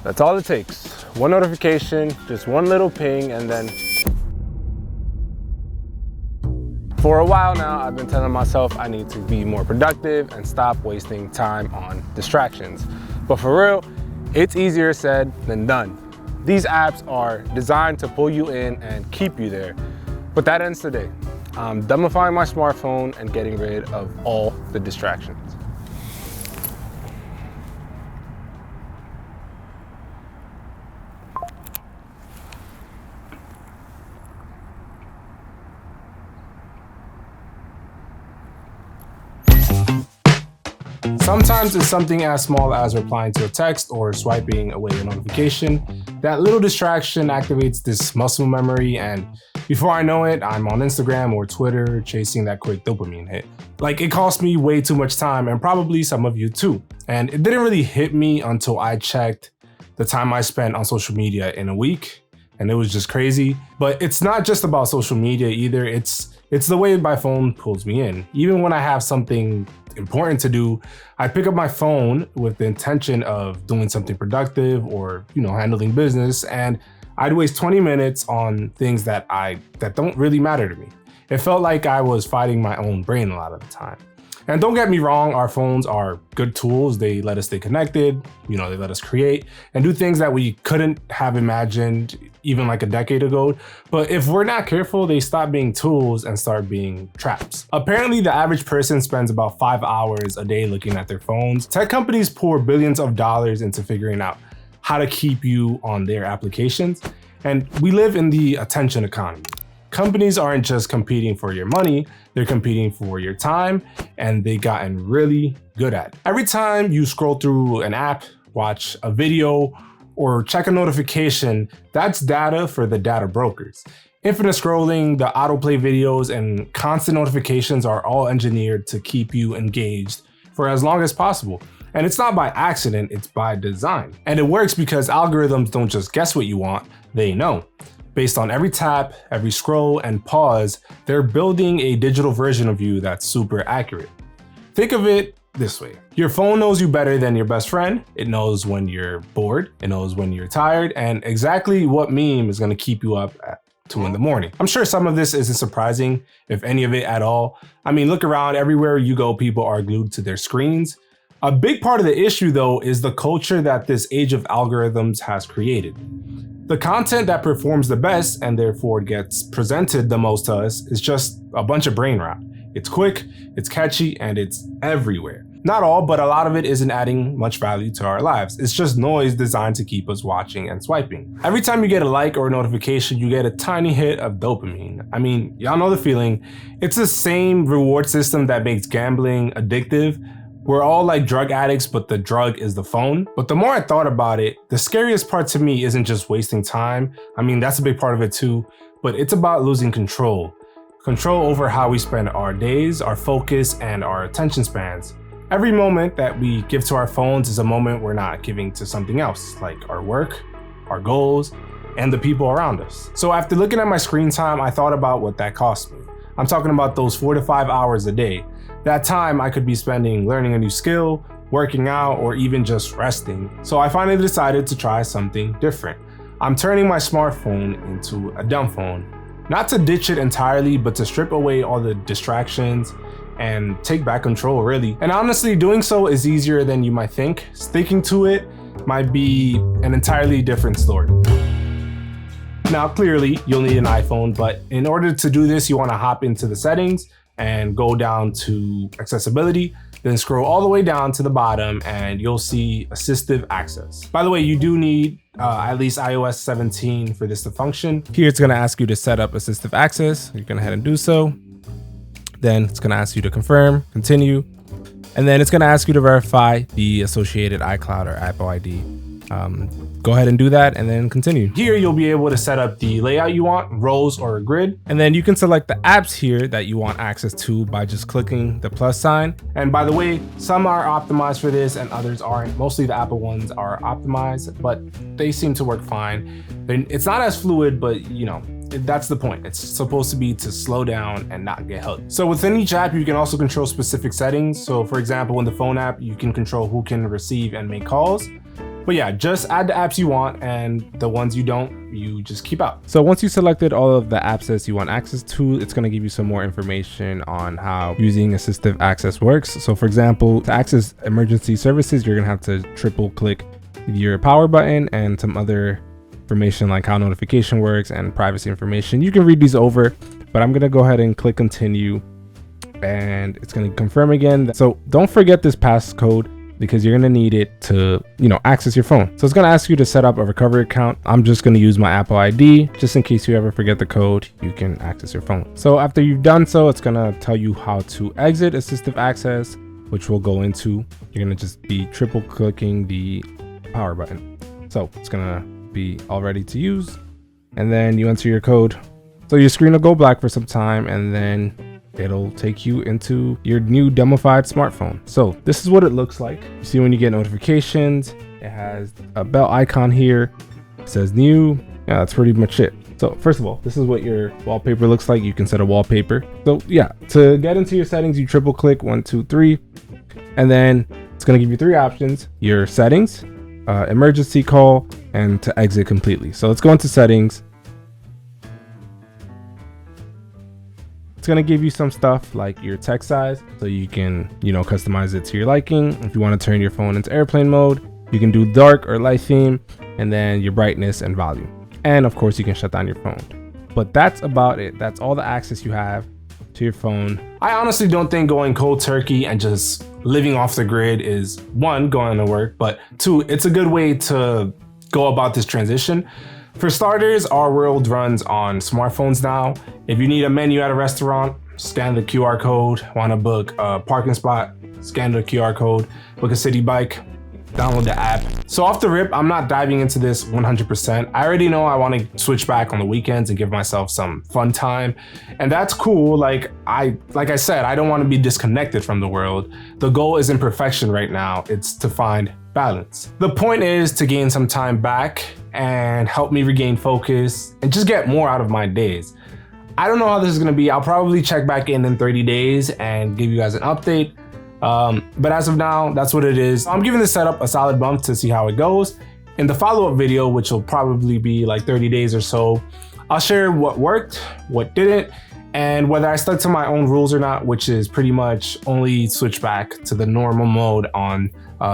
That's all it takes. One notification, just one little ping, and then for a while now, I've been telling myself I need to be more productive and stop wasting time on distractions. But for real, it's easier said than done. These apps are designed to pull you in and keep you there. But that ends today. I'm dumbifying my smartphone and getting rid of all the distractions. Sometimes it's something as small as replying to a text or swiping away a notification. That little distraction activates this muscle memory, and before I know it, I'm on Instagram or Twitter chasing that quick dopamine hit. Like, it cost me way too much time, and probably some of you too. And it didn't really hit me until I checked the time I spent on social media in a week, and it was just crazy. But it's not just about social media either. It's the way my phone pulls me in. Even when I have something important to do, I pick up my phone with the intention of doing something productive or, handling business, and I'd waste 20 minutes on things that don't really matter to me. It felt like I was fighting my own brain a lot of the time. And don't get me wrong, our phones are good tools. They let us stay connected, they let us create and do things that we couldn't have imagined even like a decade ago. But if we're not careful, they stop being tools and start being traps. Apparently, the average person spends about 5 hours a day looking at their phones. Tech companies pour billions of dollars into figuring out how to keep you on their applications. And we live in the attention economy. Companies aren't just competing for your money, they're competing for your time, and they've gotten really good at it. Every time you scroll through an app, watch a video, or check a notification, that's data for the data brokers. Infinite scrolling, the autoplay videos, and constant notifications are all engineered to keep you engaged for as long as possible. And it's not by accident, it's by design. And it works because algorithms don't just guess what you want, they know. Based on every tap, every scroll, and pause, they're building a digital version of you that's super accurate. Think of it this way. Your phone knows you better than your best friend. It knows when you're bored, it knows when you're tired, and exactly what meme is gonna keep you up at 2 in the morning. I'm sure some of this isn't surprising, if any of it at all. I mean, look around, everywhere you go, people are glued to their screens. A big part of the issue though is the culture that this age of algorithms has created. The content that performs the best and therefore gets presented the most to us is just a bunch of brain rot. It's quick, it's catchy, and it's everywhere. Not all, but a lot of it isn't adding much value to our lives. It's just noise designed to keep us watching and swiping. Every time you get a like or a notification, you get a tiny hit of dopamine. I mean, y'all know the feeling. It's the same reward system that makes gambling addictive. We're all like drug addicts, but the drug is the phone. But the more I thought about it, the scariest part to me isn't just wasting time. I mean, that's a big part of it too, but it's about losing control. Control over how we spend our days, our focus, and our attention spans. Every moment that we give to our phones is a moment we're not giving to something else, like our work, our goals, and the people around us. So after looking at my screen time, I thought about what that cost me. I'm talking about those 4 to 5 hours a day. That time I could be spending learning a new skill, working out, or even just resting. So I finally decided to try something different. I'm turning my smartphone into a dumb phone. Not to ditch it entirely, but to strip away all the distractions and take back control, really. And honestly, doing so is easier than you might think. Sticking to it might be an entirely different story. Now, clearly, you'll need an iPhone, but in order to do this, you want to hop into the settings and go down to accessibility, then scroll all the way down to the bottom and you'll see assistive access. By the way, you do need at least iOS 17 for this to function. Here it's gonna ask you to set up assistive access. You can go ahead and do so. Then it's gonna ask you to confirm, continue, and then it's gonna ask you to verify the associated iCloud or Apple ID. Go ahead and do that and then continue. Here you'll be able to set up the layout you want, rows or a grid, and then you can select the apps here that you want access to by just clicking the plus sign. And by the way, some are optimized for this and others aren't. Mostly the Apple ones are optimized, but they seem to work fine. It's not as fluid, but that's the point. It's supposed to be to slow down and not get hooked. So within each app, you can also control specific settings. So for example, in the phone app, you can control who can receive and make calls. But yeah, just add the apps you want, and the ones you don't, you just keep out. So once you selected all of the apps that you want access to, it's gonna give you some more information on how using assistive access works. So for example, to access emergency services, you're gonna have to triple click your power button and some other information like how notification works and privacy information. You can read these over, but I'm gonna go ahead and click continue, and it's gonna confirm again. So don't forget this passcode, because you're gonna need it to, access your phone. So it's gonna ask you to set up a recovery account. I'm just gonna use my Apple ID, just in case you ever forget the code, you can access your phone. So after you've done so, it's gonna tell you how to exit assistive access, which we'll go into. You're gonna just be triple clicking the power button. So it's gonna be all ready to use, and then you enter your code. So your screen will go black for some time, and then it'll take you into your new demofied smartphone. So this is what it looks like. You see when you get notifications, it has a bell icon here. It says new. Yeah, that's pretty much it. So first of all, this is what your wallpaper looks like. You can set a wallpaper. So yeah, to get into your settings, you triple click 1, 2, 3, and then it's gonna give you 3 options: your settings, emergency call, and to exit completely. So let's go into settings. It's gonna give you some stuff like your text size, so you can, customize it to your liking. If you want to turn your phone into airplane mode, you can do dark or light theme, and then your brightness and volume. And of course, you can shut down your phone. But that's about it. That's all the access you have to your phone. I honestly don't think going cold turkey and just living off the grid is, 1, going to work, but 2, it's a good way to go about this transition. For starters, our world runs on smartphones now. If you need a menu at a restaurant, scan the QR code. Want to book a parking spot, scan the QR code. Book a city bike, download the app. So off the rip, I'm not diving into this 100%. I already know I want to switch back on the weekends and give myself some fun time. And that's cool. Like I said, I don't want to be disconnected from the world. The goal isn't perfection right now. It's to find balance. The point is to gain some time back and help me regain focus and just get more out of my days. I don't know how this is going to be. I'll probably check back in 30 days and give you guys an update. But as of now, that's what it is. I'm giving this setup a solid bump to see how it goes. In the follow-up video, which will probably be like 30 days or so, I'll share what worked, what didn't, and whether I stuck to my own rules or not, which is pretty much only switch back to the normal mode on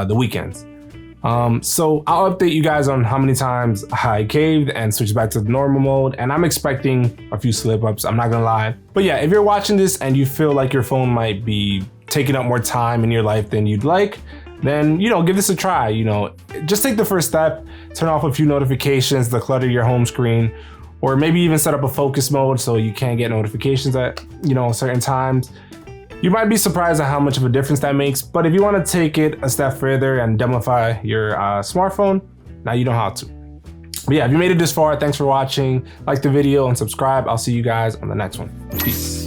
the weekends. So I'll update you guys on how many times I caved and switched back to the normal mode, and I'm expecting a few slip-ups, I'm not gonna lie. But yeah, if you're watching this and you feel like your phone might be taking up more time in your life than you'd like, then, give this a try. Just take the first step, turn off a few notifications, declutter your home screen, or maybe even set up a focus mode so you can't get notifications at, certain times. You might be surprised at how much of a difference that makes, but if you want to take it a step further and demify your smartphone, now you know how to. But yeah, if you made it this far, thanks for watching. Like the video and subscribe. I'll see you guys on the next one. Peace.